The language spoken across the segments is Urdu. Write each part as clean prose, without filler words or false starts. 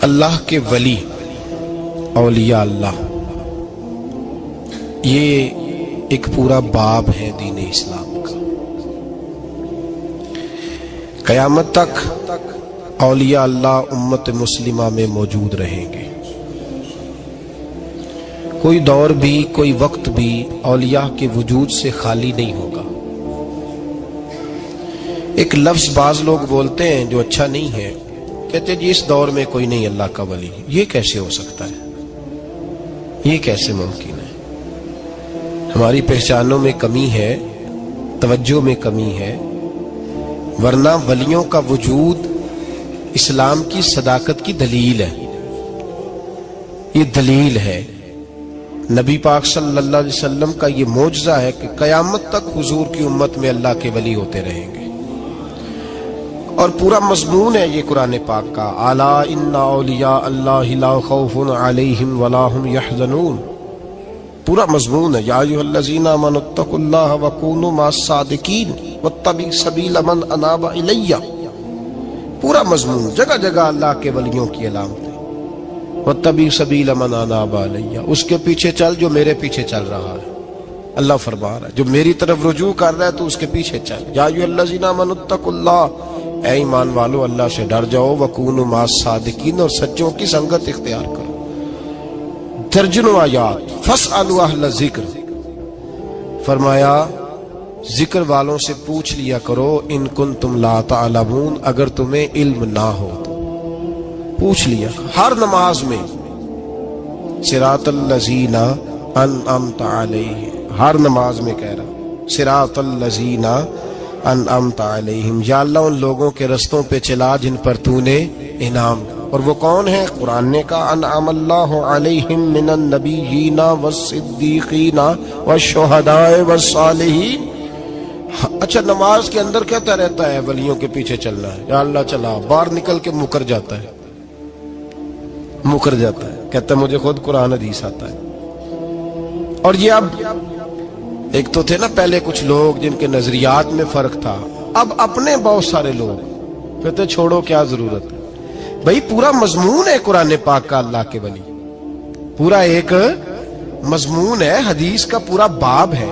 اللہ کے ولی اولیاء اللہ، یہ ایک پورا باب ہے دین اسلام کا۔ قیامت تک اولیاء اللہ امت مسلمہ میں موجود رہیں گے۔ کوئی دور بھی، کوئی وقت بھی اولیاء کے وجود سے خالی نہیں ہوگا۔ ایک لفظ بعض لوگ بولتے ہیں جو اچھا نہیں ہے، کہتے ہیں جی اس دور میں کوئی نہیں اللہ کا ولی۔ یہ کیسے ہو سکتا ہے؟ یہ کیسے ممکن ہے؟ ہماری پہچانوں میں کمی ہے، توجہ میں کمی ہے، ورنہ ولیوں کا وجود اسلام کی صداقت کی دلیل ہے۔ یہ دلیل ہے۔ نبی پاک صلی اللہ علیہ وسلم کا یہ معجزہ ہے کہ قیامت تک حضور کی امت میں اللہ کے ولی ہوتے رہیں گے، اور پورا مضمون ہے یہ قرآن پاک کا، الا ان اولیاء اللہ لا خوف علیہم ولا هم یحزنون۔ پورا مضمون ہے، یا ایھا الذین آمنوا اتقوا اللہ وکونوا مع الصادقین واتبعوا سبیل من اناب الی۔ پورا مضمون، جگہ جگہ اللہ کے ولیوں کی علامتیں، واتبعوا سبیل من اناب الی، اس کے پیچھے چل جو میرے پیچھے چل رہا ہے۔ اللہ فرما رہا ہے جو میری طرف رجوع کر رہا ہے تو اس کے پیچھے چل۔ یا ایھا الذین آمنوا اتقوا اللہ، اے ایمان والو اللہ سے ڈر جاؤ، وکونوا مع الصادقین، اور سچوں کی سنگت اختیار کرو۔ درجنوں آیات، فاسألوا اہل الذکر، فرمایا ذکر والوں سے پوچھ لیا کرو، ان کنتم لا تعلمون، اگر تمہیں علم نہ ہو تو پوچھ لیا۔ ہر نماز میں صراط الذین انعمت علیہم، ہر نماز میں کہہ رہا صراط الذین انعمت علیہم، یا اللہ ان لوگوں کے رستوں پہ چلا جن پر تو نے انعام۔ اور وہ کون ہے؟ قرآن نے کہا انعم اللہ علیہم من النبیین والصدیقین والشہداء والصالحین۔ اچھا، نماز کے اندر کہتا رہتا ہے ولیوں کے پیچھے چلنا ہے، یا اللہ چلا، باہر نکل کے مکر جاتا ہے، کہتا ہے مجھے خود قرآن حدیث آتا ہے۔ اور یہ اب ایک تو تھے نا پہلے کچھ لوگ جن کے نظریات میں فرق تھا، اب اپنے بہت سارے لوگ کہتے چھوڑو کیا ضرورت ہے۔ بھئی پورا مضمون ہے قرآن پاک کا اللہ کے ولی، پورا ایک مضمون ہے، حدیث کا پورا باب ہے۔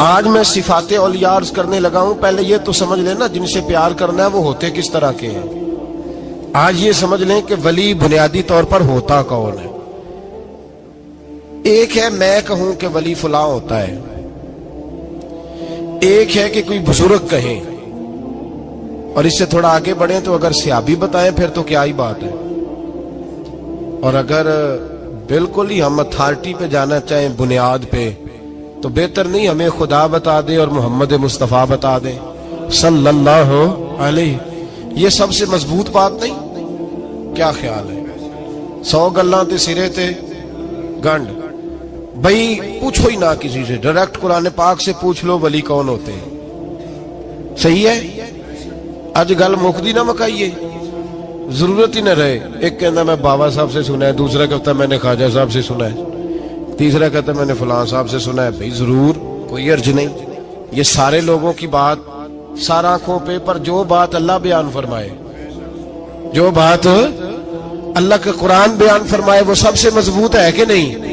آج میں صفات اولیاء عرض کرنے لگا ہوں، پہلے یہ تو سمجھ لیں نا جن سے پیار کرنا ہے وہ ہوتے کس طرح کے ہیں۔ آج یہ سمجھ لیں کہ ولی بنیادی طور پر ہوتا کون ہے۔ ایک ہے میں کہوں کہ ولی فلاں ہوتا ہے، ایک ہے کہ کوئی بزرگ کہیں، اور اس سے تھوڑا آگے بڑھیں تو اگر صحابی بتائیں پھر تو کیا ہی بات ہے، اور اگر بالکل ہی ہم اتھارٹی پہ جانا چاہیں بنیاد پہ تو بہتر نہیں ہمیں خدا بتا دے اور محمد مصطفیٰ بتا دے صلی اللہ علیہ۔ یہ سب سے مضبوط بات نہیں؟ کیا خیال ہے؟ 100 گلاں تے سرے تے گنڈ۔ بھئی پوچھو ہی نہ کسی سے، ڈائریکٹ قرآن پاک سے پوچھ لو ولی کون ہوتے ہیں۔ صحیح ہے؟ اج گل مکدی نہ مکائیے، ضرورت ہی نہ رہے۔ ایک کہنا میں بابا صاحب سے سنا ہے، دوسرا کہتا میں نے خواجہ صاحب سے سنا ہے، تیسرا کہتا میں نے فلاں صاحب سے سنا ہے۔ بھئی ضرور، کوئی عرض نہیں۔ یہ سارے لوگوں کی بات سارا آنکھوں پہ، پر جو بات اللہ بیان فرمائے، جو بات اللہ کے قرآن بیان فرمائے وہ سب سے مضبوط ہے کہ نہیں؟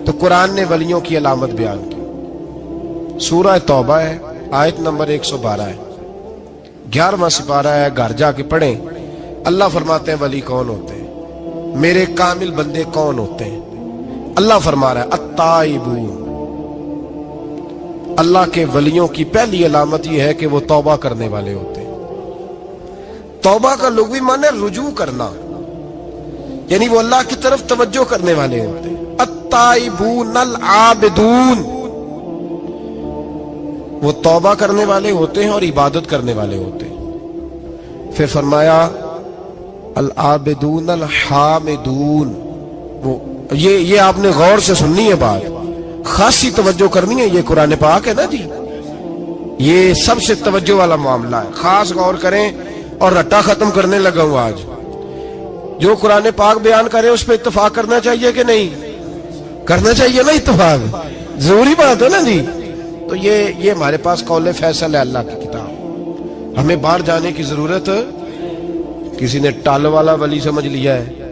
تو قرآن نے ولیوں کی علامت بیان کی۔ سورہ توبہ ہے، آیت نمبر 112 ہے، 11واں سپارہ ہے، گھر جا کے پڑھیں۔ اللہ فرماتے ہیں ولی کون ہوتے ہیں، میرے کامل بندے کون ہوتے ہیں۔ اللہ فرما رہا ہے التائبون، اللہ کے ولیوں کی پہلی علامت یہ ہے کہ وہ توبہ کرنے والے ہوتے ہیں۔ توبہ کا لغوی معنی ہے رجوع کرنا، یعنی وہ اللہ کی طرف توجہ کرنے والے ہوتے ہیں۔ التائبون العابدون، وہ توبہ کرنے والے ہوتے ہیں اور عبادت کرنے والے ہوتے ہیں۔ پھر فرمایا العابدون الحامدون، وہ یہ آپ نے غور سے سننی ہے بات، خاصی توجہ کرنی ہے، یہ قرآن پاک ہے نا جی، یہ سب سے توجہ والا معاملہ ہے، خاص غور کریں۔ اور رٹا ختم کرنے لگا ہوں آج، جو قرآن پاک بیان کرے اس پہ اتفاق کرنا چاہیے کہ نہیں؟ کرنا چاہیے نا اتفاق، ضروری بات ہے نا جی۔ تو یہ ہمارے پاس قول فیصل ہے اللہ کی کتاب، ہمیں باہر جانے کی ضرورت، کسی نے ٹال والا ولی سمجھ لیا ہے،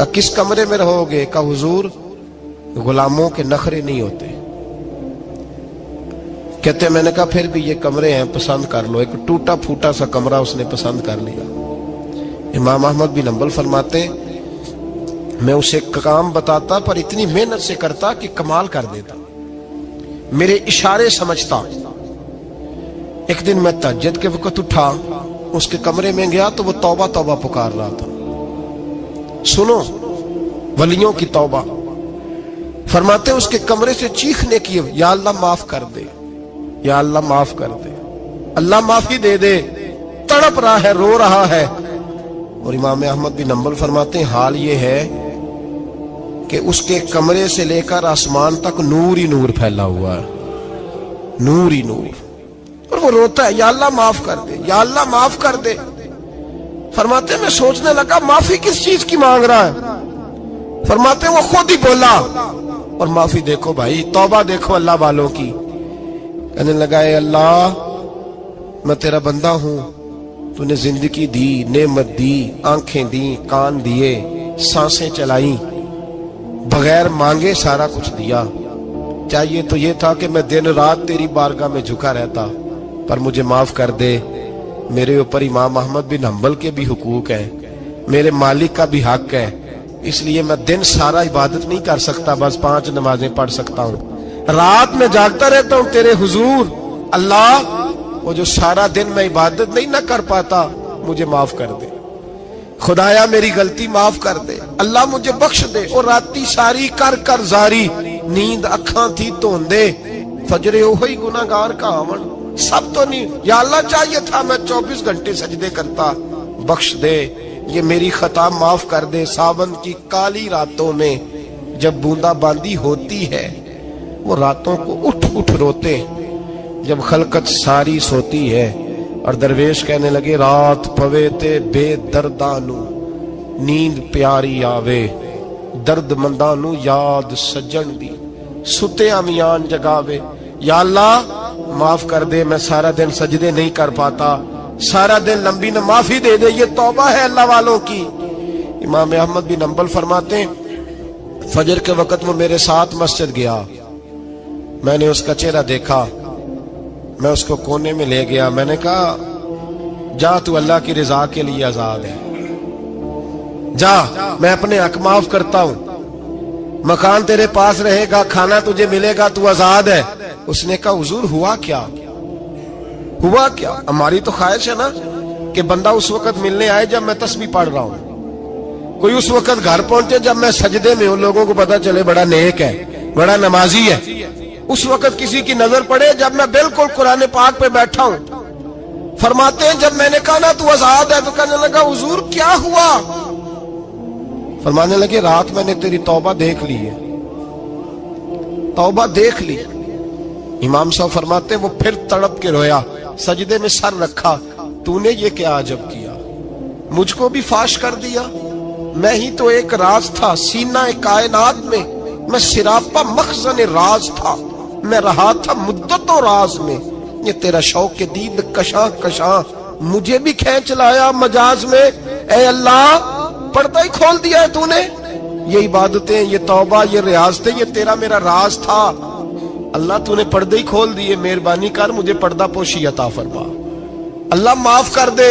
کہا کس کمرے میں رہوگے؟ کہا حضور غلاموں کے نخرے نہیں ہوتے۔ کہتے میں نے کہا پھر بھی یہ کمرے ہیں پسند کر لو۔ ایک ٹوٹا پھوٹا سا کمرہ اس نے پسند کر لیا۔ امام احمد بن حنبل فرماتے میں اسے کام بتاتا پر اتنی محنت سے کرتا کہ کمال کر دیتا، میرے اشارے سمجھتا۔ ایک دن میں تہجد کے وقت اٹھا، اس کے کمرے میں گیا تو وہ توبہ توبہ پکار رہا تھا۔ سنو ولیوں کی توبہ، فرماتے اس کے کمرے سے چیخنے کی، یا اللہ معاف کر دے، یا اللہ معاف کر دے، اللہ معافی دے دے، تڑپ رہا ہے، رو رہا ہے۔ اور امام احمد بن حنبل فرماتے ہیں حال یہ ہے کہ اس کے کمرے سے لے کر آسمان تک نور ہی نور پھیلا ہوا ہے، نور ہی نور، اور وہ روتا ہے یا اللہ معاف کر دے، یا اللہ معاف کر دے۔ فرماتے میں سوچنے لگا معافی کس چیز کی مانگ رہا ہے؟ فرماتے وہ خود ہی بولا، اور معافی دیکھو بھائی، توبہ دیکھو اللہ والوں کی۔ کہنے لگا اے اللہ میں تیرا بندہ ہوں، تو نے زندگی دی، نعمت دی، آنکھیں دی، کان دیے، سانسیں چلائیں، بغیر مانگے سارا کچھ دیا۔ چاہیے تو یہ تھا کہ میں دن رات تیری بارگاہ میں جھکا رہتا، پر مجھے معاف کر دے۔ میرے اوپر امام احمد بن حنبل کے بھی حقوق ہیں، میرے مالک کا بھی حق ہے، اس لیے میں دن سارا عبادت نہیں کر سکتا، بس 5 نمازیں پڑھ سکتا ہوں، رات میں جاگتا رہتا ہوں تیرے حضور۔ اللہ وہ جو سارا دن میں عبادت نہیں نہ کر پاتا مجھے معاف کر دے، خدایا میری غلطی معاف کر دے، اللہ مجھے بخش دے۔ اور راتی ساری کر کر زاری، نیند اکھاں تھی توندے، فجرے اوہی گناہگار کا آون، سب تو نہیں، یا اللہ چاہیے تھا میں 24 گھنٹے سجدے کرتا، بخش دے، یہ میری خطا معاف کر دے۔ ساون کی کالی راتوں میں جب بوندا باندی ہوتی ہے، وہ راتوں کو اٹھ اٹھ روتے، جب خلقت ساری سوتی ہے، اور درویش کہنے لگے رات پوے تے بے دردانو نیند پیاری آوے، درد مندانو یاد سجن دی ستے امیان جگاوے۔ یا اللہ معاف کر دے، میں سارا دن سجدے نہیں کر پاتا، سارا دن لمبی نہ، معافی دے دے، یہ توبہ ہے اللہ والوں کی۔ امام احمد بن حنبل فرماتے ہیں فجر کے وقت وہ میرے ساتھ مسجد گیا، میں نے اس کا چہرہ دیکھا، میں اس کو کونے میں لے گیا، میں نے کہا جا تو اللہ کی رضا کے لیے آزاد ہے، جا میں اپنے حق معاف کرتا ہوں، مکان تیرے پاس رہے گا، کھانا تجھے ملے گا، تو آزاد ہے۔ اس نے کہا حضور ہوا کیا؟ ہوا کیا؟ ہماری تو خواہش ہے نا کہ بندہ اس وقت ملنے آئے جب میں تسبیح پڑھ رہا ہوں، کوئی اس وقت گھر پہنچے جب میں سجدے میں ہوں، لوگوں کو پتا چلے بڑا نیک ہے، بڑا نمازی ہے۔ اس وقت کسی کی نظر پڑے جب میں بالکل قرآن پاک پہ بیٹھا ہوں۔ فرماتے ہیں جب میں نے کہا نا تو آزاد ہے، تو کہنے لگا حضور کیا ہوا؟ فرمانے لگے رات میں نے تیری توبہ دیکھ لی ہے، توبہ دیکھ لی۔ امام صاحب فرماتے ہیں وہ پھر تڑپ کے رویا، سجدے میں سر رکھا، تو نے یہ کیا عجب کیا، مجھ کو بھی فاش کر دیا، میں ہی تو ایک راز تھا سینہ کائنات میں سراپا مخزن راز تھا، میں رہا تھا مدتوں راز میں، یہ تیرا شوق کے دید کشاں کشاں مجھے بھی کھینچ لایا مجاز میں۔ اے اللہ پردہ ہی کھول دیا ہے تو نے، یہ عبادتیں، یہ توبہ، یہ ریاضتیں، یہ تیرا میرا راز تھا، اللہ تو نے پردے ہی کھول دیے، مہربانی کر مجھے پردہ پوشی عطا فرما، اللہ معاف کر دے،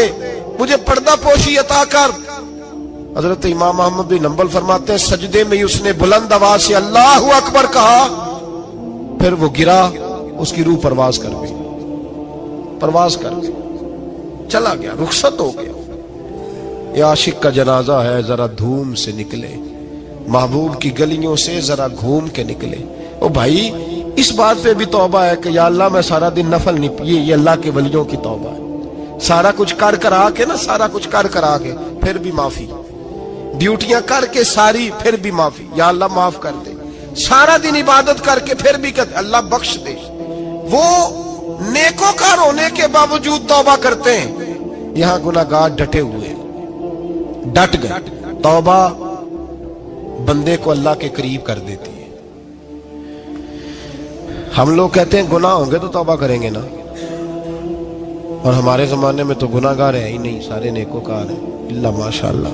مجھے پردہ پوشی عطا کر۔ حضرت امام احمد بن حنبل فرماتے ہیں سجدے میں اس نے بلند آواز سے اللہ اکبر کہا، پھر وہ گرا، اس کی روح پرواز کر گئی، پرواز کر گئی، چلا گیا، رخصت ہو گیا۔ یہ عاشق کا جنازہ ہے، ذرا دھوم سے نکلے، محبوب کی گلیوں سے ذرا گھوم کے نکلے۔ او بھائی اس بات پہ بھی توبہ ہے کہ یا اللہ میں سارا دن نفل نہیں، یہ اللہ کے ولیوں کی توبہ ہے، سارا کچھ کر کر آ کے نا، سارا کچھ کر کر آ کے پھر بھی معافی، ڈیوٹیاں کر کے ساری پھر بھی معافی، یا اللہ معاف کر دے، سارا دن عبادت کر کے پھر بھی کہتے اللہ بخش دے۔ وہ نیکوکار ہونے کے باوجود توبہ کرتے ہیں، یہاں گناہگار ڈٹے ہوئے، ڈٹ گئے۔ توبہ بندے کو اللہ کے قریب کر دیتی ہے۔ ہم لوگ کہتے ہیں گناہ ہوں گے تو توبہ کریں گے نا، اور ہمارے زمانے میں تو گناہگار ہے ہی نہیں، سارے نیکوکار ہیں، اللہ ماشاءاللہ۔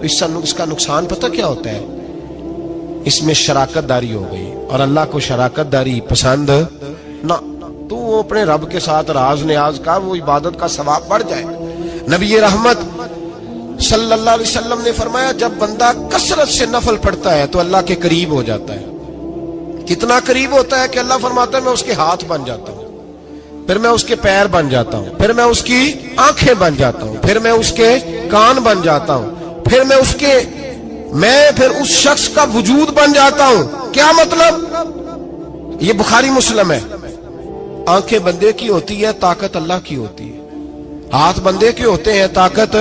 تو اس کا نقصان پتہ کیا ہوتا ہے؟ اس میں شراکت داری ہو گئی، اور اللہ کو شراکت داری پسند نہ۔ تو وہ اپنے رب کے ساتھ راز نیاز کا، وہ عبادت کا ثواب بڑھ جائے۔ نبی رحمت صلی اللہ علیہ وسلم نے فرمایا جب بندہ کثرت سے نفل پڑھتا ہے تو اللہ کے قریب ہو جاتا ہے۔ کتنا قریب ہوتا ہے کہ اللہ فرماتا ہے میں اس کے ہاتھ بن جاتا ہوں، پھر میں اس کے پیر بن جاتا ہوں، پھر میں اس کی آنکھیں بن جاتا ہوں، پھر میں اس کے کان بن جاتا ہوں، پھر میں اس شخص کا وجود بن جاتا ہوں۔ کیا مطلب؟ یہ بخاری مسلم ہے۔ آنکھیں بندے کی ہوتی ہے، طاقت اللہ کی ہوتی ہے۔ ہاتھ بندے کے ہوتے ہیں، طاقت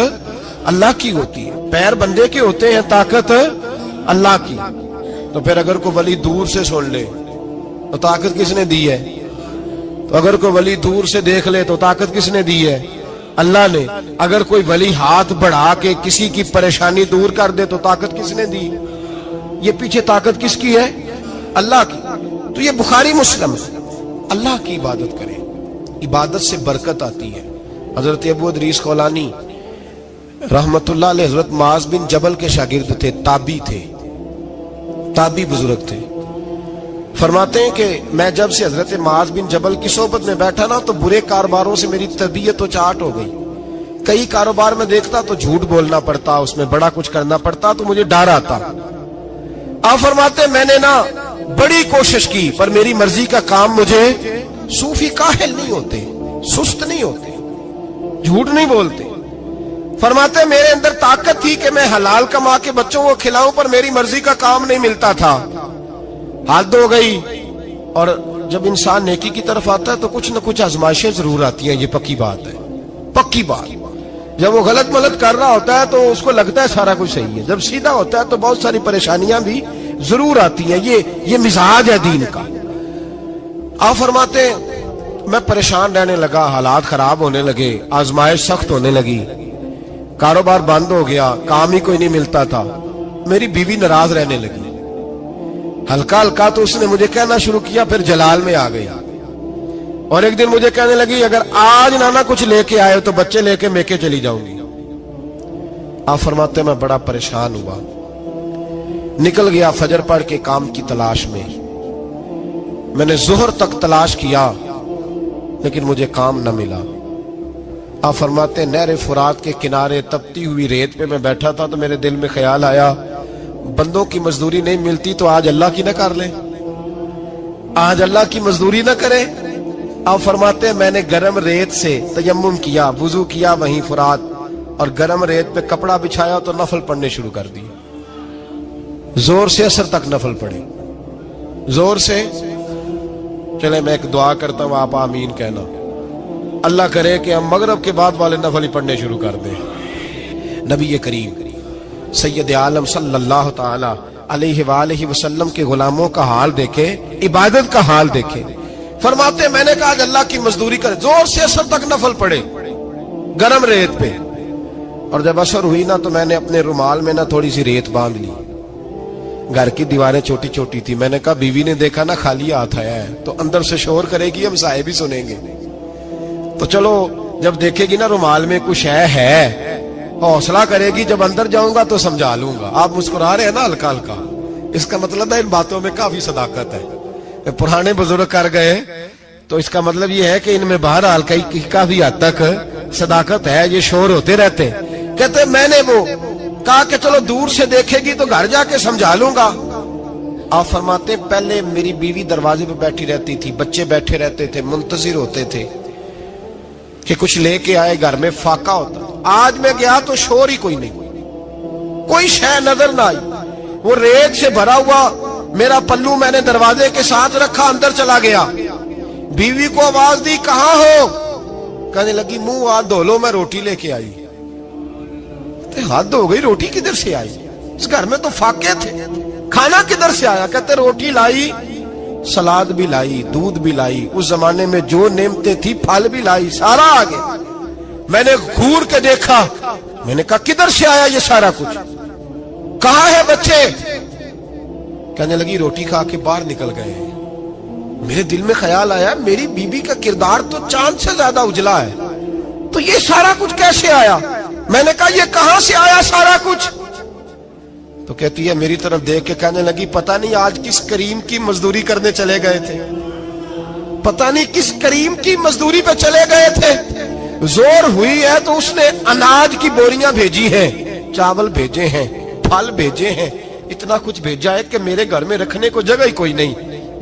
اللہ کی ہوتی ہے۔ پیر بندے کے ہوتے ہیں، طاقت اللہ کی۔ تو پھر اگر کوئی ولی دور سے سن لے تو طاقت کس نے دی ہے؟ تو اگر کوئی ولی دور سے دیکھ لے تو طاقت کس نے دی ہے؟ اللہ نے۔ اگر کوئی ولی ہاتھ بڑھا کے کسی کی پریشانی دور کر دے تو طاقت کس نے دی؟ یہ پیچھے طاقت کس کی ہے؟ اللہ کی۔ تو یہ بخاری مسلم ہے۔ اللہ کی عبادت کریں، عبادت سے برکت آتی ہے۔ حضرت ابو ادریس خولانی رحمت اللہ علیہ حضرت معاذ بن جبل کے شاگرد تھے، تابعی بزرگ تھے۔ فرماتے ہیں کہ میں جب سے حضرت معاذ بن جبل کی صحبت میں بیٹھا نا تو برے کاروباروں سے میری طبیعت تو چاٹ ہو گئی۔ کئی کاروبار میں دیکھتا تو جھوٹ بولنا پڑتا، اس میں بڑا کچھ کرنا پڑتا، تو مجھے ڈر آتا۔ آپ فرماتے میں نے نا بڑی کوشش کی پر میری مرضی کا کام مجھے، صوفی کاہل نہیں ہوتے، سست نہیں ہوتے، جھوٹ نہیں بولتے۔ فرماتے میرے اندر طاقت تھی کہ میں حلال کما کے بچوں کو کھلاؤں، پر میری مرضی کا کام نہیں ملتا تھا۔ حد ہو گئی۔ اور جب انسان نیکی کی طرف آتا ہے تو کچھ نہ کچھ آزمائشیں ضرور آتی ہیں، یہ پکی بات ہے، پکی بات۔ جب وہ غلط ملت کر رہا ہوتا ہے تو اس کو لگتا ہے سارا کچھ صحیح ہے، جب سیدھا ہوتا ہے تو بہت ساری پریشانیاں بھی ضرور آتی ہیں۔ یہ مزاج ہے دین کا۔ آپ فرماتے میں پریشان رہنے لگا، حالات خراب ہونے لگے، آزمائش سخت ہونے لگی، کاروبار بند ہو گیا، کام ہی کوئی نہیں ملتا تھا۔ میری بیوی ناراض رہنے لگی، ہلکا ہلکا تو اس نے مجھے کہنا شروع کیا، پھر جلال میں آ گئی، اور ایک دن مجھے کہنے لگی اگر آج نانا کچھ لے کے آئے تو بچے لے کے میکے چلی جاؤں گی۔ آپ فرماتے میں بڑا پریشان ہوا، نکل گیا فجر پڑھ کے کام کی تلاش میں۔ میں نے ظہر تک تلاش کیا لیکن مجھے کام نہ ملا۔ آپ فرماتے نہر فرات کے کنارے تپتی ہوئی ریت پہ میں بیٹھا تھا تو میرے دل میں خیال آیا بندوں کی مزدوری نہیں ملتی تو آج اللہ کی نہ کر لیں، آج اللہ کی مزدوری نہ کرے۔ آپ فرماتے میں نے گرم ریت سے تیمم کیا، وضو کیا وہیں فرات، اور گرم ریت پہ کپڑا بچھایا تو نفل پڑھنے شروع کر دی، زور سے اثر تک نفل پڑھے، زور سے۔ چلے میں ایک دعا کرتا ہوں، آپ آمین کہنا۔ اللہ کرے کہ ہم مغرب کے بعد والے نفل ہی پڑھنے شروع کر دیں۔ نبی کریم سید عالم صلی اللہ تعالی علیہ وآلہ وسلم کے غلاموں کا حال دیکھے، عبادت کا حال دیکھے۔ فرماتے میں نے کہا اللہ کی مزدوری کرے، زور سے اثر تک نفل پڑھے گرم ریت پہ، اور جب اثر ہوئی نا تو میں نے اپنے رومال میں نا تھوڑی سی ریت باندھ لی۔ گھر کی دیواریں چھوٹی چھوٹی تھی، میں نے کہا بیوی نے دیکھا نا خالی ہاتھ آیا ہے تو اندر سے شور کرے گی، ہم صاحب بھی سنیں گے، تو چلو جب دیکھے گی نا رومال میں کچھ ہے حوصلہ کرے گی، جب اندر جاؤں گا تو سمجھا لوں گا۔ آپ مسکرا رہے ہیں نا ہلکا ہلکا، اس کا مطلب ہے ان باتوں میں کافی صداقت ہے۔ پرانے بزرگ کر گئے تو اس کا مطلب یہ ہے کہ ان میں بہرحال کافی حد تک صداقت ہے، یہ شور ہوتے رہتے۔ کہتے میں نے وہ کہا کہ چلو دور سے دیکھے گی تو گھر جا کے سمجھا لوں گا۔ آپ فرماتے پہلے میری بیوی دروازے پہ بیٹھی رہتی تھی، بچے بیٹھے رہتے تھے، منتظر ہوتے تھے کہ کچھ لے کے آئے، گھر میں فاقہ ہوتا۔ آج میں گیا تو شور ہی کوئی نہیں، کوئی شے نظر نہ آئی، وہ ریت سے بھرا ہوا میرا پلو میں نے دروازے کے ساتھ رکھا، اندر چلا گیا۔ بیوی کو آواز دی کہاں ہو؟ کہنے لگی منہ ہاتھ دھو لو، میں روٹی لے کے آئی۔ ہاتھ ہو گئی، روٹی کدھر سے آئی؟ اس گھر میں تو فاقے تھے، کھانا کدھر سے آیا؟ کہتے روٹی لائی، سلاد بھی لائی، دودھ بھی لائی، اس زمانے میں جو نعمتیں تھی پھل بھی لائی، سارا آ گیا۔ میں نے گھور کے دیکھا، میں نے کہا کدھر سے آیا یہ سارا کچھ؟ کہاں ہے بچے؟ کہنے لگی روٹی کھا کے باہر نکل گئے۔ میرے دل میں خیال آیا میری بیوی کا کردار تو چاند سے زیادہ اجلا ہے، تو یہ سارا کچھ کیسے آیا؟ میں نے کہا یہ کہاں سے آیا سارا کچھ؟ تو کہتی ہے میری طرف دیکھ کے کہنے لگی پتہ نہیں آج کس کریم کی مزدوری کرنے چلے گئے تھے، پتہ نہیں کس کریم کی مزدوری پہ چلے گئے تھے، زور ہوئی ہے تو اس نے اناج کی بوریاں بھیجی ہیں، چاول بھیجے ہیں، پھل بھیجے ہیں، اتنا کچھ بھیجا ہے کہ میرے گھر میں رکھنے کو جگہ ہی کوئی نہیں۔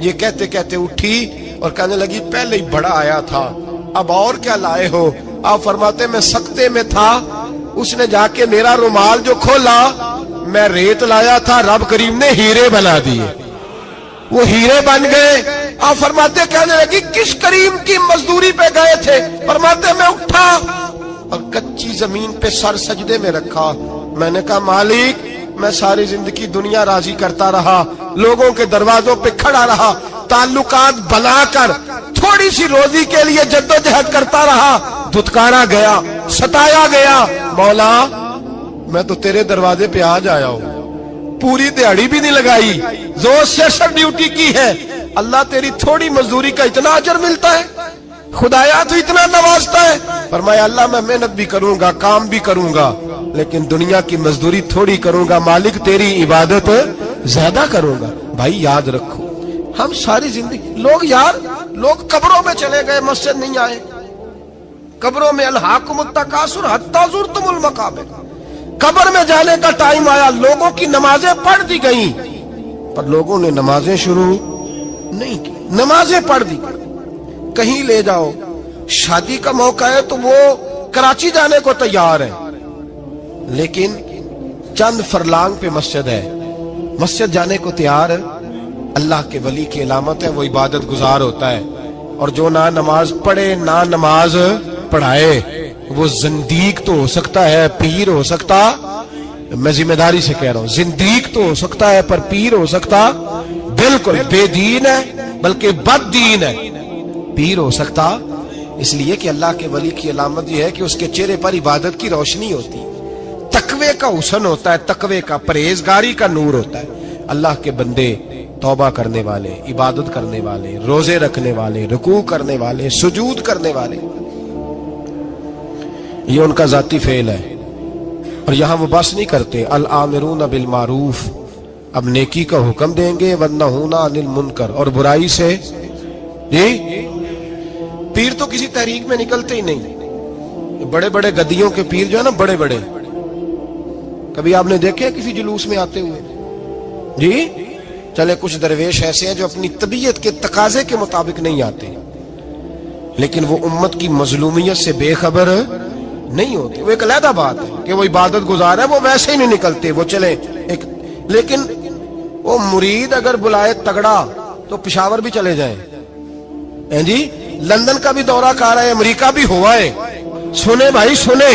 یہ کہتے کہتے اٹھی اور کہنے لگی پہلے ہی بڑا آیا تھا، اب اور کیا لائے ہو؟ آپ فرماتے میں سکتے میں تھا، اس نے جا کے میرا رومال جو کھولا، میں ریت لایا تھا، رب کریم نے ہیرے بنا دیے، وہ ہیرے بن گئے۔ آپ فرماتے کہنے لگی کس کریم کی مزدوری پہ گئے تھے؟ فرماتے میں اٹھا اور کچی زمین پہ سر سجدے میں رکھا، میں نے کہا مالک میں ساری زندگی دنیا راضی کرتا رہا، لوگوں کے دروازوں پہ کھڑا رہا، تعلقات بنا کر تھوڑی سی روزی کے لیے جدوجہد کرتا رہا، دھتکارا گیا، ستایا گیا، مولا میں تو تیرے دروازے پہ آج آیا ہوں، پوری دیہڑی بھی نہیں لگائی، زور سے سر ڈیوٹی کی ہے، اللہ تیری تھوڑی مزدوری کا اتنا اجر ملتا ہے، خدایا تو اتنا نوازتا ہے۔ فرمایا اللہ میں محنت بھی کروں گا، کام بھی کروں گا، لیکن دنیا کی مزدوری تھوڑی کروں گا، مالک تیری عبادت زیادہ کروں گا۔ بھائی یاد رکھو ہم ساری زندگی لوگ قبروں میں چلے گئے، مسجد نہیں آئے، قبروں میں الہاکم التکاثر حتی زرتم المقابر، قبر میں جانے کا ٹائم آیا، لوگوں کی نمازیں پڑھ دی گئیں پر لوگوں نے نمازیں شروع نہیں کی، نمازیں پڑھ دی گئی۔ کہیں لے جاؤ، شادی کا موقع ہے تو وہ کراچی جانے کو تیار ہے، لیکن چند فرلانگ پہ مسجد ہے، مسجد جانے کو تیار ہے۔ اللہ کے ولی کی علامت ہے وہ عبادت گزار ہوتا ہے، اور جو نہ نماز پڑھے نہ نماز پڑھائے وہ زندیق تو ہو سکتا ہے، پیر ہو سکتا، میں ذمہ داری سے کہہ رہا ہوں، زندیق تو ہو سکتا ہے پر پیر ہو سکتا بالکل بے دین ہے، بلکہ بد دین ہے، پیر ہو سکتا۔ اس لیے کہ اللہ کے ولی کی علامت یہ ہے کہ اس کے چہرے پر عبادت کی روشنی ہوتی، تقوی کا حسن ہوتا ہے، تقوی کا، پرہیزگاری کا نور ہوتا ہے۔ اللہ کے بندے توبہ کرنے والے، عبادت کرنے والے، روزے رکھنے والے، رکوع کرنے والے، سجود کرنے والے، یہ ان کا ذاتی فعل ہے۔ اور یہاں وہ بس نہیں کرتے، الآمرون بالمعروف، اب نیکی کا حکم دیں گے، والنہون عن المنکر، اور برائی سے۔ جی پیر تو کسی تحریک میں نکلتے ہی نہیں، بڑے بڑے گدیوں کے پیر جو ہے نا، بڑے بڑے، کبھی آپ نے دیکھے کسی جلوس میں آتے ہوئے؟ جی چلے کچھ درویش ایسے ہیں جو اپنی طبیعت کے تقاضے کے مطابق نہیں آتے، لیکن وہ امت کی مظلومیت سے بے خبر نہیں ہوتے، وہ ایک علیحدہ بات ہے کہ وہ عبادت گزار ہے، وہ ویسے ہی نہیں نکلتے، وہ چلے ایک، لیکن وہ مرید اگر بلائے تگڑا تو پشاور بھی چلے جائیں، جی لندن کا بھی دورہ کر رہا ہے، امریکہ بھی ہوا ہے، سنے بھائی سنے،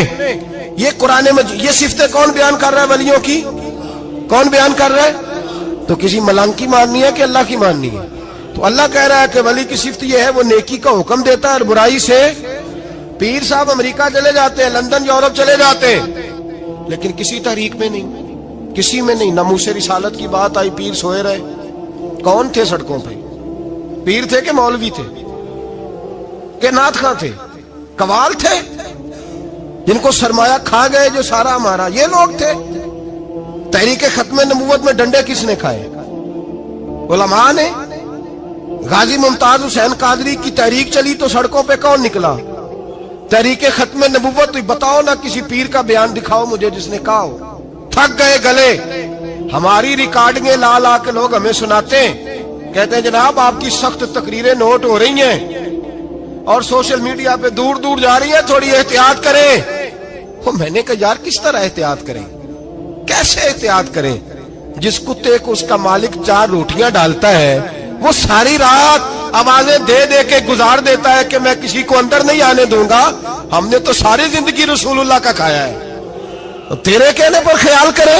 یہ قرآن مجید، یہ صفتیں کون بیان کر رہا ہے ولیوں کی؟ کون بیان کر رہا ہے؟ تو کسی ملنگ کی ماننی ہے کہ اللہ کی ماننی ہے؟ تو اللہ کہہ رہا ہے کہ ولی کی صفت یہ ہے وہ نیکی کا حکم دیتا ہے اور برائی سے۔ پیر صاحب امریکہ چلے جاتے ہیں، لندن یورپ چلے جاتے ہیں، لیکن کسی تحریک میں نہیں، کسی میں نہیں۔ ناموس رسالت کی بات آئی، پیر سوئے رہے، کون تھے سڑکوں پہ؟ پیر تھے کہ مولوی تھے کہ نعت خواں تھے؟ قوال تھے جن کو سرمایہ کھا گئے جو سارا ہمارا، یہ لوگ تھے؟ تحریک ختم نبوت میں ڈنڈے کس نے کھائے؟ علماء نے۔ غازی ممتاز حسین قادری کی تحریک چلی تو سڑکوں پہ کون نکلا؟ تحریک ختم نبوت۔ بتاؤ نا کسی پیر کا بیان دکھاؤ مجھے جس نے کہا ہو۔ تھک گئے گلے، ہماری ریکارڈنگیں لا لا کے لوگ ہمیں سناتے ہیں، کہتے ہیں جناب آپ کی سخت تقریریں نوٹ ہو رہی ہیں اور سوشل میڈیا پہ دور دور جا رہی ہیں، تھوڑی احتیاط کریں۔ میں نے کہا یار کس طرح احتیاط کریں، کیسے احتیاط کریں؟ جس کتے کو اس کا مالک 4 روٹیاں ڈالتا ہے وہ ساری رات آوازیں دے دے کے گزار دیتا ہے کہ میں کسی کو اندر نہیں آنے دوں گا، ہم نے تو ساری زندگی رسول اللہ کا کھایا ہے، تو تیرے کہنے پر خیال کرے،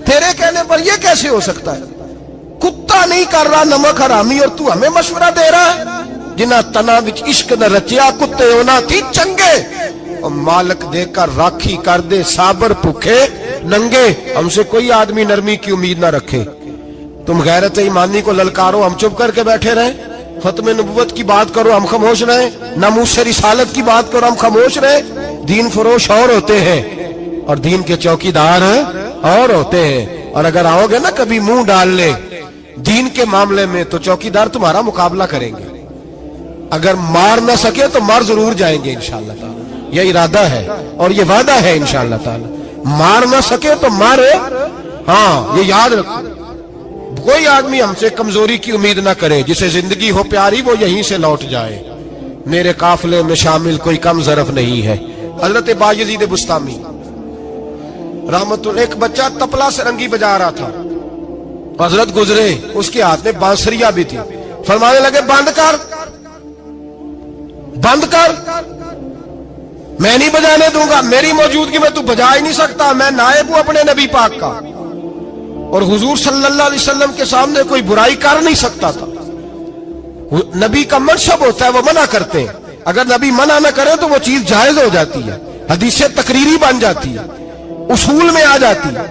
تیرے کہنے پر یہ کیسے ہو سکتا ہے؟ کتا نہیں کر رہا نمک حرامی اور تو ہمیں مشورہ دے رہا ہے؟ جنہ تنا وچ عشق نہ رچیا کتے ہونا تھی چنگے، اور مالک دے کر راکھی کر دے صابر بھوکے ننگے۔ ہم سے کوئی آدمی نرمی کی امید نہ رکھے، تم غیرت ایمانی کو للکارو، ہم چپ کر کے بیٹھے رہیں، ختم نبوت کی بات کرو ہم خاموش رہیں، ناموس رسالت کی بات کرو ہم خاموش رہیں۔ دین فروش اور ہوتے ہیں اور دین کے چوکیدار اور ہوتے ہیں۔ اور اگر آؤ گے نا کبھی منہ ڈالنے دین کے معاملے میں تو چوکیدار تمہارا مقابلہ کریں گے. اگر مار نہ سکے تو مار ضرور جائیں گے انشاءاللہ تعالی. یہ ارادہ ہے اور یہ وعدہ ہے انشاءاللہ تعالی. مار نہ سکے تو مارے. ہاں یہ یاد رکھو, کوئی آدمی ہم سے کمزوری کی امید نہ کرے. جسے زندگی ہو پیاری وہ یہیں سے لوٹ جائے. میرے قافلے میں شامل کوئی کم ظرف نہیں ہے. حضرت بایزید بستامی رحمت اللہ, ایک بچہ تپلا سرنگی بجا رہا تھا, حضرت گزرے, اس کے ہاتھ میں بانسریا بھی تھی. فرمانے لگے بند کر, بند کر, میں نہیں بجانے دوں گا, میری موجودگی میں تو بجا ہی نہیں سکتا, میں نائب ہوں اپنے نبی پاک کا, اور حضور صلی اللہ علیہ وسلم کے سامنے کوئی برائی کر نہیں سکتا تھا. نبی کا منصب ہوتا ہے وہ منع کرتے ہیں, اگر نبی منع نہ کرے تو وہ چیز جائز ہو جاتی ہے, حدیث تقریری بن جاتی ہے, اصول میں آ جاتی ہے.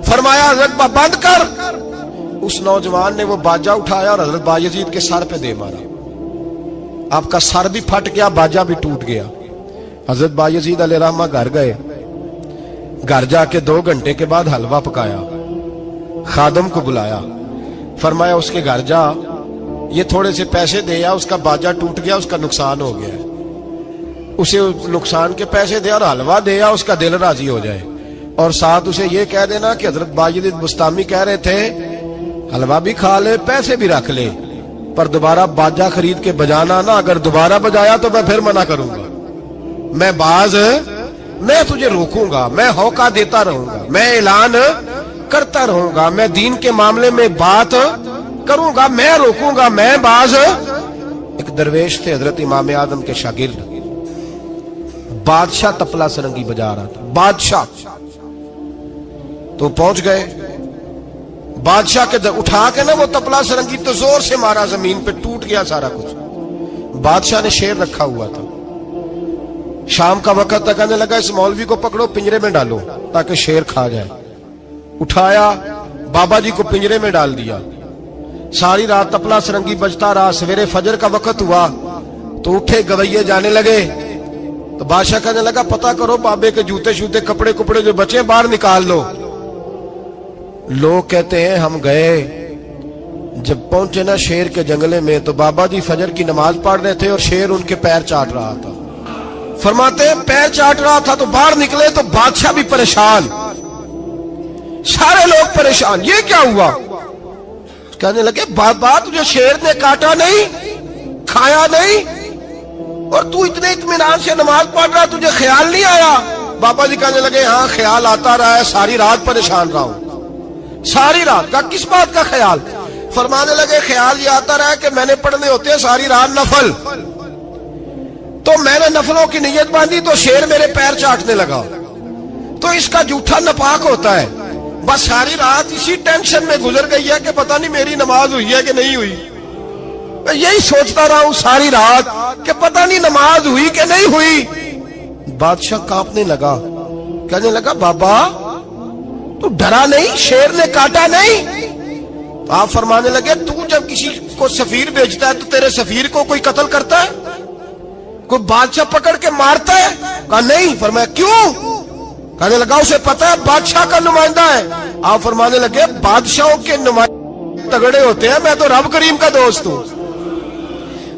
فرمایا حضرت بند کر. اس نوجوان نے وہ باجا اٹھایا اور حضرت بایزید کے سر پہ دے مارا. آپ کا سر بھی پھٹ گیا, باجا بھی ٹوٹ گیا. حضرت بایزید علیہ رحمہ گھر گئے. گھر جا کے 2 گھنٹے کے بعد حلوہ پکایا, خادم کو بلایا, فرمایا اس کے گھر جا, یہ تھوڑے سے پیسے دے یا, اس کا باجا ٹوٹ گیا, اس کا نقصان ہو گیا, اسے نقصان کے پیسے دے اور حلوہ دے یا, اس کا دل راضی ہو جائے. اور ساتھ اسے یہ کہہ دینا کہ حضرت بایزید بستامی کہہ رہے تھے حلوہ بھی کھا لے پیسے بھی رکھ لے, پر دوبارہ باجا خرید کے بجانا نا, اگر دوبارہ بجایا تو میں پھر منع کروں گا. میں تجھے روکوں گا, میں ہوکا دیتا رہوں گا, میں اعلان کرتا رہوں گا, میں دین کے معاملے میں بات کروں گا, میں روکوں گا, میں باز. ایک درویش تھے حضرت امام اعظم کے شاگرد, بادشاہ تپلا سرنگی بجا رہا تھا, بادشاہ. تو پہنچ گئے, بادشاہ کے اٹھا کے نا وہ تپلا سرنگی تو زور سے مارا, زمین پہ ٹوٹ گیا سارا کچھ. بادشاہ نے شیر رکھا ہوا تھا, شام کا وقت تک کہنے لگا اس مولوی کو پکڑو پنجرے میں ڈالو تاکہ شیر کھا جائے. اٹھایا, بابا جی کو پنجرے میں ڈال دیا. ساری رات تپلا سرنگی بجتا رہا. سویرے فجر کا وقت ہوا تو اٹھے گویے جانے لگے. تو بادشاہ کہنے لگا پتہ کرو بابے کے جوتے شوتے کپڑے جو بچے باہر نکال لو. لوگ کہتے ہیں ہم گئے, جب پہنچے نا شیر کے جنگلے میں تو بابا جی فجر کی نماز پڑھ رہے تھے اور شیر ان کے پیر چاٹ رہا تھا. فرماتے ہیں پیر چاٹ رہا تھا تو باہر نکلے تو بادشاہ بھی پریشان, سارے لوگ پریشان, یہ کیا ہوا؟ کہنے لگے بابا تجھے شیر نے کاٹا نہیں, کھایا نہیں, اور تو اتنے اطمینان سے نماز پڑھ رہا, تجھے خیال نہیں آیا؟ بابا جی کہنے لگے ہاں خیال آتا رہا ہے, ساری رات پریشان رہا ہوں. ساری رات کا کس بات کا خیال؟ فرمانے لگے خیال یہ آتا رہا کہ میں نے پڑھنے ہوتے ہیں ساری رات نفل, تو میں نے نفلوں کی نیت باندھی تو شیر میرے پیر چاٹنے لگا, تو اس کا جھوٹا نپاک ہوتا ہے. بس ساری رات اسی ٹینشن میں گزر گئی ہے کہ پتہ نہیں میری نماز ہوئی ہے کہ نہیں ہوئی. میں یہی سوچتا رہا ہوں ساری رات کہ پتہ نہیں نماز ہوئی کہ نہیں ہوئی. بادشاہ کانپنے لگا, کہنے لگا بابا تو ڈرا نہیں, شیر نے کاٹا نہیں؟ آپ فرمانے لگے تو جب کسی کو سفیر بھیجتا ہے تو تیرے سفیر کو کوئی قتل کرتا ہے, کوئی بادشاہ پکڑ کے مارتا ہے؟ کہا نہیں. فرمایا کیوں؟ کہنے لگا اسے پتا ہے بادشاہ کا نمائندہ ہے. آپ فرمانے لگے بادشاہوں کے نمائندے تگڑے ہوتے ہیں, میں تو رب کریم کا دوست ہوں,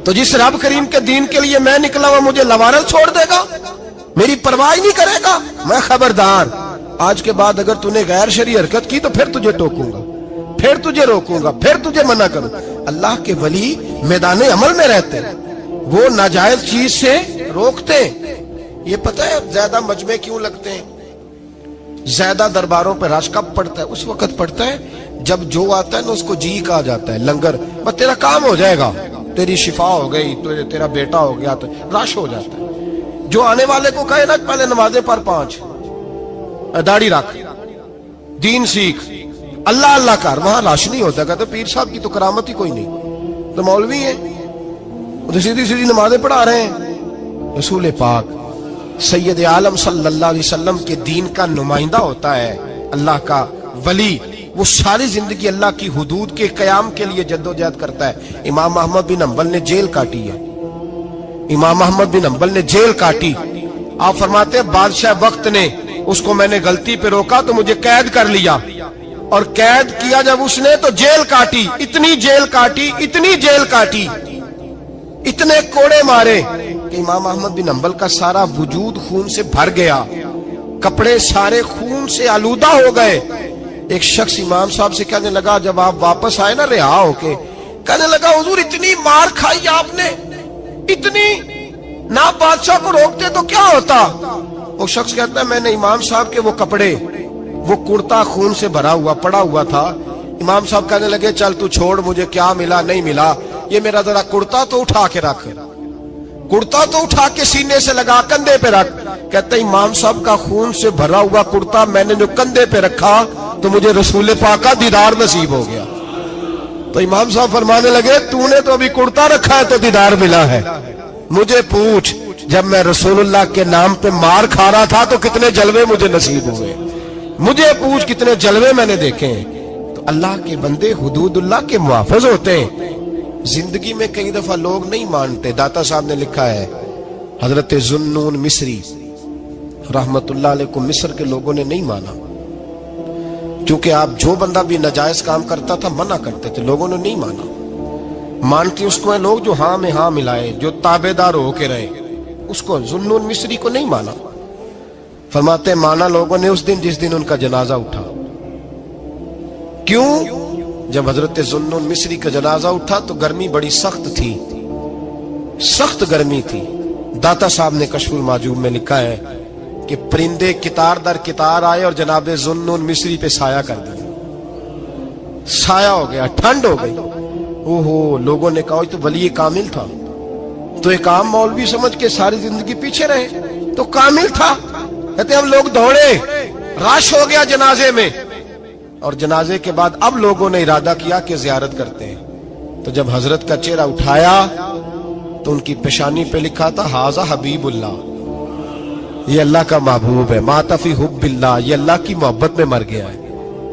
تو جس رب کریم کے دین کے لیے میں نکلا ہوا مجھے لوارل چھوڑ دے گا, میری پرواہ نہیں کرے گا؟ میں خبردار, آج کے بعد اگر تو نے غیر شرعی حرکت کی تو پھر تجھے ٹوکوں گا, پھر تجھے روکوں گا, پھر تجھے منع کروں. اللہ کے ولی میدان عمل میں رہتے ہیں, وہ ناجائز چیز سے روکتے ہیں. یہ پتہ ہے زیادہ مجمع کیوں لگتے ہیں, زیادہ درباروں پہ رش کب پڑتا ہے؟ اس وقت پڑتا ہے جب جو آتا ہے نا اس کو جی کہا جاتا ہے, لنگر, بس تیرا کام ہو جائے گا, تیری شفا ہو گئی, تیرا بیٹا ہو گیا, تو رش ہو جاتا ہے. جو آنے والے کو کہے نا پہلے نمازیں پر 5, داڑھی رکھ, دین سیکھ, اللہ اللہ کر, وہاں رش نہیں ہوتا. کہتے پیر صاحب کی تو کرامت ہی کوئی نہیں, تو مولوی ہیں, تو سیدھی سیدھی نمازیں پڑھا رہے ہیں. رسول پاک سید عالم صلی اللہ علیہ وسلم کے دین کا نمائندہ ہوتا ہے اللہ کا ولی, وہ ساری زندگی اللہ کی حدود کے قیام کے لیے جدوجہد کرتا ہے. امام احمد بن حنبل نے جیل کاٹی ہے, امام احمد بن حنبل نے جیل کاٹی. آپ فرماتے ہیں بادشاہ وقت نے اس کو میں نے غلطی پہ روکا تو مجھے قید کر لیا. اور قید کیا جب اس نے تو جیل کاٹی، اتنی جیل کاٹی، اتنی جیل کاٹی، اتنے کوڑے مارے کہ امام احمد بن حنبل کا سارا وجود خون سے بھر گیا، کپڑے سارے خون سے آلودہ ہو گئے۔ ایک شخص امام صاحب سے کہنے لگا جب آپ واپس آئے نا رہا ہو کے، کہنے لگا حضور اتنی مار کھائی آپ نے، اتنی، نہ بادشاہ کو روکتے تو کیا ہوتا؟ وہ شخص کہتا ہے میں نے امام صاحب کے وہ کپڑے، وہ کرتا خون سے بھرا ہوا پڑا ہوا تھا، امام صاحب کہنے لگے چل تو چھوڑ، مجھے کیا ملا نہیں ملا، یہ میرا ذرا کرتا تو اٹھا کے رکھ، کرتا تو اٹھا کے سینے سے لگا کندھے پہ رکھ۔ کہتا ہے امام صاحب کا خون سے بھرا ہوا کرتا میں نے جو کندھے پہ رکھا تو مجھے رسول پاک کا دیدار نصیب ہو گیا۔ تو امام صاحب فرمانے لگے تو نے تو ابھی کرتا رکھا ہے تو دیدار ملا ہے، مجھے پوچھ جب میں رسول اللہ کے نام پہ مار کھا رہا تھا تو کتنے جلوے مجھے نصیب ہوئے، مجھے پوچھ کتنے جلوے میں نے دیکھے ہیں۔ تو اللہ کے بندے حدود اللہ کے محافظ ہوتے ہیں۔ زندگی میں کئی دفعہ لوگ نہیں مانتے، داتا صاحب نے لکھا ہے حضرت ذوالنون مصری رحمت اللہ علیہ کو مصر کے لوگوں نے نہیں مانا، کیونکہ آپ جو بندہ بھی ناجائز کام کرتا تھا منع کرتے تھے، لوگوں نے نہیں مانا۔ مانتے اس کو ہیں لوگ جو ہاں میں ہاں ملائے، جو تابع دار ہو کے رہے، اس کو ذوالنون مصری کو نہیں مانا۔ فرماتے مانا لوگوں نے اس دن جس دن ان کا جنازہ اٹھا۔ کیوں؟ جب حضرت ذوالنون مصری کا جنازہ اٹھا تو گرمی بڑی سخت تھی، سخت گرمی تھی۔ داتا صاحب نے کشف المحجوب میں لکھا ہے کہ پرندے کتار در کتار آئے اور جناب ذوالنون مصری پہ سایہ کر دیا، سایہ ہو گیا، ٹھنڈ ہو گئی۔ اوہو، لوگوں نے کہا تو ولی کامل تھا، تو ایک عام مولوی سمجھ کے ساری زندگی پیچھے رہے تو کامل تھا۔ کہتے ہم لوگ دوڑے، رش ہو گیا جنازے میں، اور جنازے کے بعد اب لوگوں نے ارادہ کیا کہ زیارت کرتے ہیں۔ تو جب حضرت کا چہرہ اٹھایا تو ان کی پیشانی پہ لکھا تھا ھذا حبیب اللہ، یہ اللہ کا محبوب ہے، مات فی حب اللہ، یہ اللہ کی محبت میں مر گیا ہے،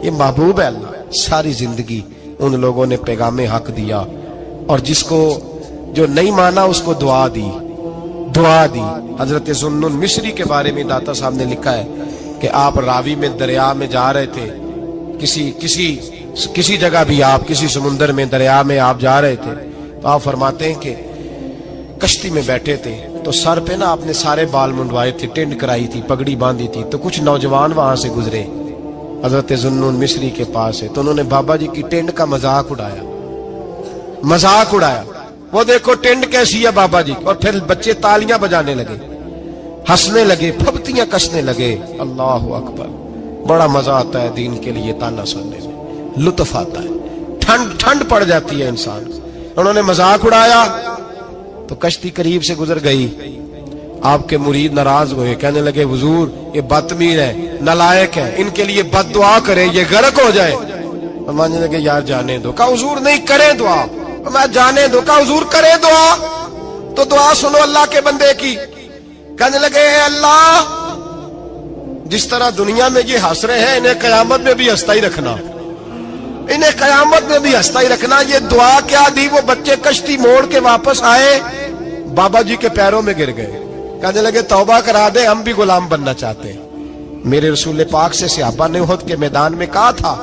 یہ محبوب ہے اللہ۔ ساری زندگی ان لوگوں نے پیغام حق دیا، اور جس کو جو نہیں مانا اس کو دعا دی، دعا دی۔ حضرت ذوالنون مصری کے بارے میں داتا صاحب نے لکھا ہے کہ آپ راوی میں دریا میں جا رہے تھے، کسی جگہ بھی آپ کسی سمندر میں دریا میں آپ جا رہے تھے، تو آپ فرماتے ہیں کہ کشتی میں بیٹھے تھے تو سر پہ نا آپ نے سارے بال منڈوائے تھے، ٹینڈ کرائی تھی، پگڑی باندھی تھی، تو کچھ نوجوان وہاں سے گزرے حضرت ذوالنون مصری کے پاس ہے، تو انہوں نے بابا جی کی ٹینڈ کا مذاق اڑایا، مذاق اڑایا، وہ دیکھو ٹینڈ کیسی ہے بابا جی، اور پھر بچے تالیاں بجانے لگے، ہنسنے لگے، پھپتیاں کسنے لگے۔ اللہ اکبر، بڑا مزہ آتا ہے دین کے لیے تانا سننے میں، لطف آتا ہے، ٹھنڈ پڑ جاتی ہے انسان۔ انہوں نے مذاق اڑایا تو کشتی قریب سے گزر گئی، آپ کے مرید ناراض ہوئے، کہنے لگے حضور یہ بدتمیز ہے، نالائق ہے، ان کے لیے بد دعا کریں یہ غرق ہو جائے۔ فرمانے لگے یار جانے دو، کہا حضور نہیں کریں دعا، میں جانے دو، کہا حضور کرے دعا، تو دعا سنو اللہ کے بندے کی۔ کہنے لگے اے اللہ جس طرح دنیا میں یہ ہنس رہے ہیں انہیں قیامت میں بھی ہنستا ہی رکھنا، انہیں قیامت میں بھی ہنستا ہی رکھنا۔ یہ دعا کیا دی؟ وہ بچے کشتی موڑ کے واپس آئے، بابا جی کے پیروں میں گر گئے، کہنے لگے توبہ کرا دے، ہم بھی غلام بننا چاہتے ہیں۔ میرے رسول پاک سے صحابہ نے احد کے میدان میں کہا تھا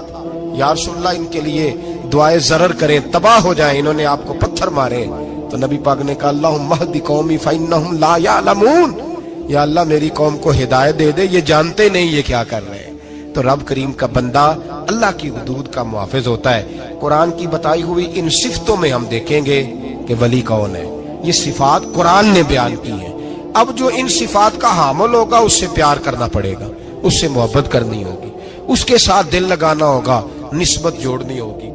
یا رسول اللہ ان کے لیے دعائے ضرر کریں، تباہ ہو جائیں، انہوں نے آپ کو پتھر مارے، تو نبی پاک نے کہا اللہم اہد قومی فإنہم لا یعلمون، یا اللہ میری قوم کو ہدایت دے دے، یہ جانتے نہیں یہ کیا کر رہے ہیں۔ تو رب کریم کا بندہ اللہ کی حدود کا محافظ ہوتا ہے۔ قرآن کی بتائی ہوئی ان صفتوں میں ہم دیکھیں گے کہ ولی کون ہے، یہ صفات قرآن نے بیان کی ہیں۔ اب جو ان صفات کا حامل ہوگا اس سے پیار کرنا پڑے گا، اس سے محبت کرنی ہوگی، اس کے ساتھ دل لگانا ہوگا، نسبت جوڑنی ہوگی۔